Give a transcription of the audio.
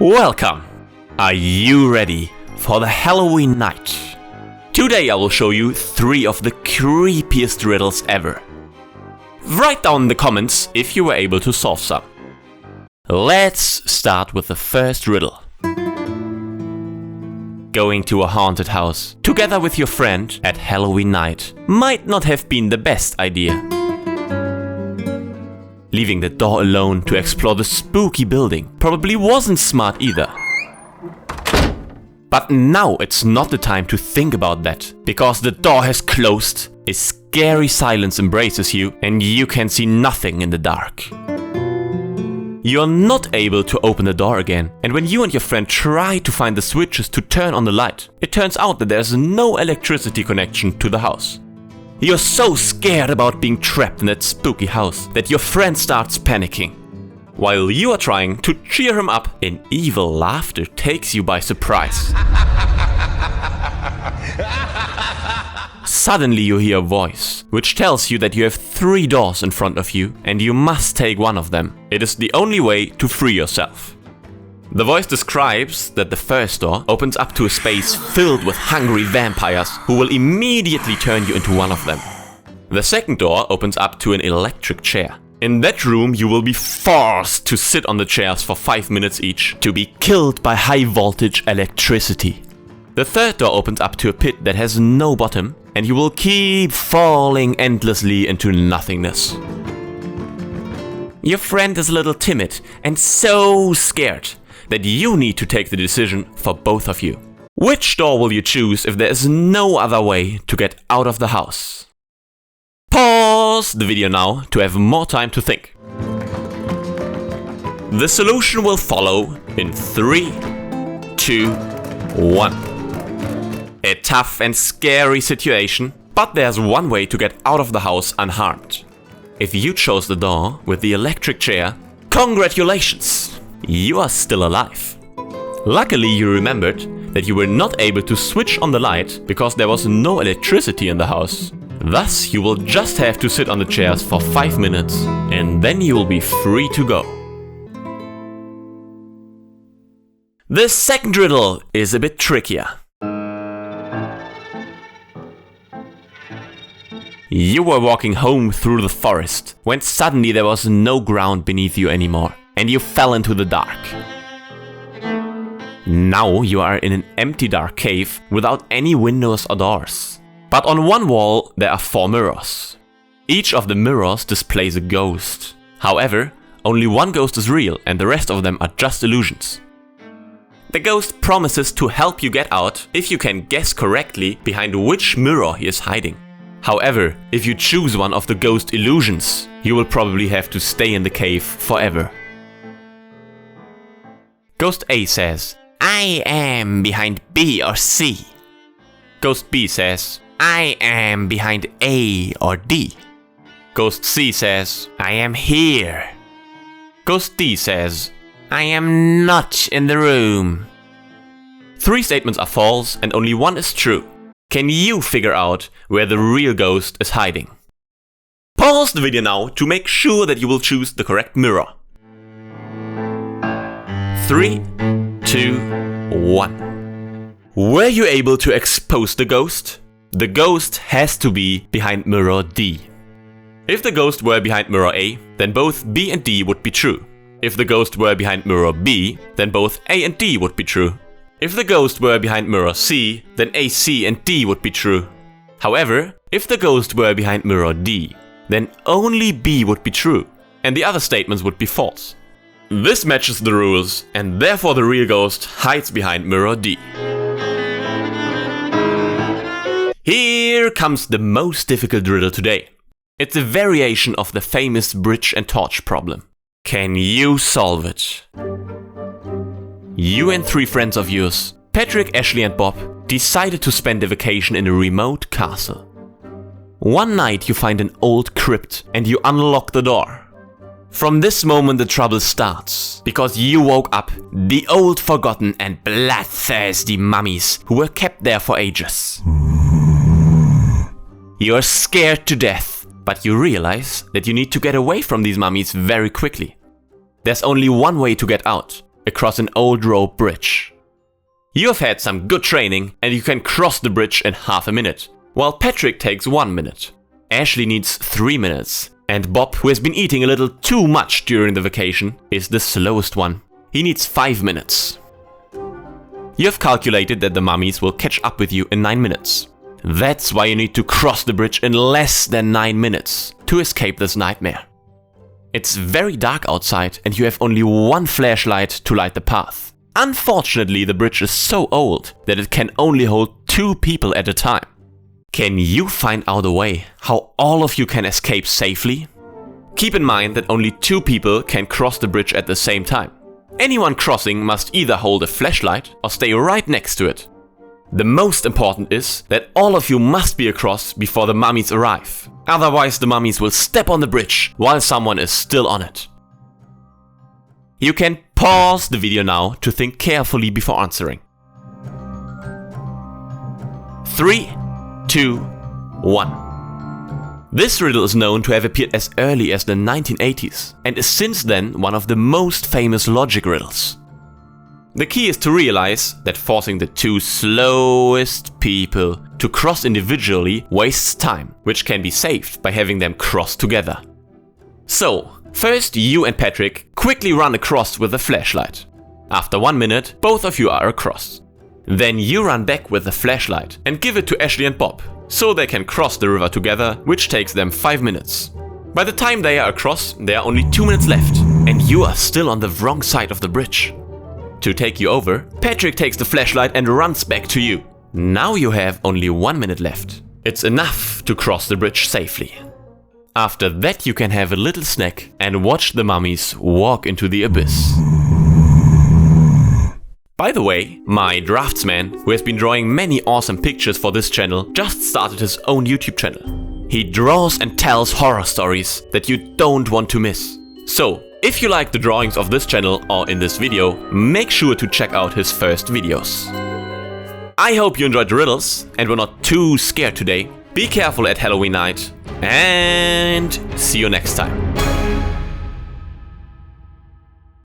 Welcome! Are you ready for the Halloween night? Today I will show you 3 of the creepiest riddles ever. Write down in the comments if you were able to solve some. Let's start with the first riddle. Going to a haunted house together with your friend at Halloween night might not have been the best idea. Leaving the door alone to explore the spooky building probably wasn't smart either. But now it's not the time to think about that, because the door has closed, a scary silence embraces you, and you can see nothing in the dark. You're not able to open the door again, and when you and your friend try to find the switches to turn on the light, it turns out that there's no electricity connection to the house. You're so scared about being trapped in that spooky house that your friend starts panicking. While you are trying to cheer him up, an evil laughter takes you by surprise. Suddenly you hear a voice, which tells you that you have 3 doors in front of you and you must take one of them. It is the only way to free yourself. The voice describes that the first door opens up to a space filled with hungry vampires who will immediately turn you into one of them. The second door opens up to an electric chair. In that room you will be forced to sit on the chairs for 5 minutes each to be killed by high voltage electricity. The third door opens up to a pit that has no bottom and you will keep falling endlessly into nothingness. Your friend is a little timid and so scared that you need to take the decision for both of you. Which door will you choose if there is no other way to get out of the house? Pause the video now to have more time to think. The solution will follow in 3, 2, 1. A tough and scary situation, but there's one way to get out of the house unharmed. If you chose the door with the electric chair, congratulations! You are still alive. Luckily you remembered that you were not able to switch on the light because there was no electricity in the house. Thus you will just have to sit on the chairs for 5 minutes and then you will be free to go. The second riddle is a bit trickier. You were walking home through the forest when suddenly there was no ground beneath you anymore. And you fell into the dark. Now you are in an empty dark cave without any windows or doors. But on one wall there are 4 mirrors. Each of the mirrors displays a ghost. However, only one ghost is real and the rest of them are just illusions. The ghost promises to help you get out if you can guess correctly behind which mirror he is hiding. However, if you choose one of the ghost illusions, you will probably have to stay in the cave forever. Ghost A says, I am behind B or C. Ghost B says, I am behind A or D. Ghost C says, I am here. Ghost D says, I am not in the room. 3 statements are false and only one is true. Can you figure out where the real ghost is hiding? Pause the video now to make sure that you will choose the correct mirror. 3, 2, 1. Were you able to expose the ghost? The ghost has to be behind mirror D. If the ghost were behind mirror A, then both B and D would be true. If the ghost were behind mirror B, then both A and D would be true. If the ghost were behind mirror C, then A, C and D would be true. However, if the ghost were behind mirror D, then only B would be true, and the other statements would be false. This matches the rules, and therefore the real ghost hides behind mirror D. Here comes the most difficult riddle today. It's a variation of the famous bridge and torch problem. Can you solve it? You and 3 friends of yours, Patrick, Ashley and Bob, decided to spend a vacation in a remote castle. One night you find an old crypt and you unlock the door. From this moment the trouble starts, because you woke up the old forgotten and bloodthirsty mummies who were kept there for ages. You are scared to death, but you realize that you need to get away from these mummies very quickly. There's only one way to get out. across an old rope bridge. You have had some good training and you can cross the bridge in half a minute, while Patrick takes 1 minute. Ashley needs 3 minutes, and Bob, who has been eating a little too much during the vacation, is the slowest one. He needs 5 minutes. You have calculated that the mummies will catch up with you in 9 minutes. That's why you need to cross the bridge in less than 9 minutes to escape this nightmare. It's very dark outside and you have only one flashlight to light the path. Unfortunately, the bridge is so old that it can only hold 2 people at a time. Can you find out a way how all of you can escape safely? Keep in mind that only 2 people can cross the bridge at the same time. Anyone crossing must either hold a flashlight or stay right next to it. The most important is that all of you must be across before the mummies arrive. Otherwise the mummies will step on the bridge while someone is still on it. You can pause the video now to think carefully before answering. 3, 2, 1. This riddle is known to have appeared as early as the 1980s and is since then one of the most famous logic riddles. The key is to realize that forcing the 2 slowest people to cross individually wastes time, which can be saved by having them cross together. So, first you and Patrick quickly run across with a flashlight. After 1 minute, both of you are across. Then you run back with the flashlight and give it to Ashley and Bob, so they can cross the river together, which takes them 5 minutes. By the time they are across, there are only 2 minutes left, and you are still on the wrong side of the bridge. To take you over, Patrick takes the flashlight and runs back to you. Now you have only 1 minute left. It's enough to cross the bridge safely. After that you can have a little snack and watch the mummies walk into the abyss. By the way, my draftsman, who has been drawing many awesome pictures for this channel, just started his own YouTube channel. He draws and tells horror stories that you don't want to miss. So, if you like the drawings of this channel or in this video, make sure to check out his first videos. I hope you enjoyed the riddles and were not too scared today. Be careful at Halloween night and see you next time.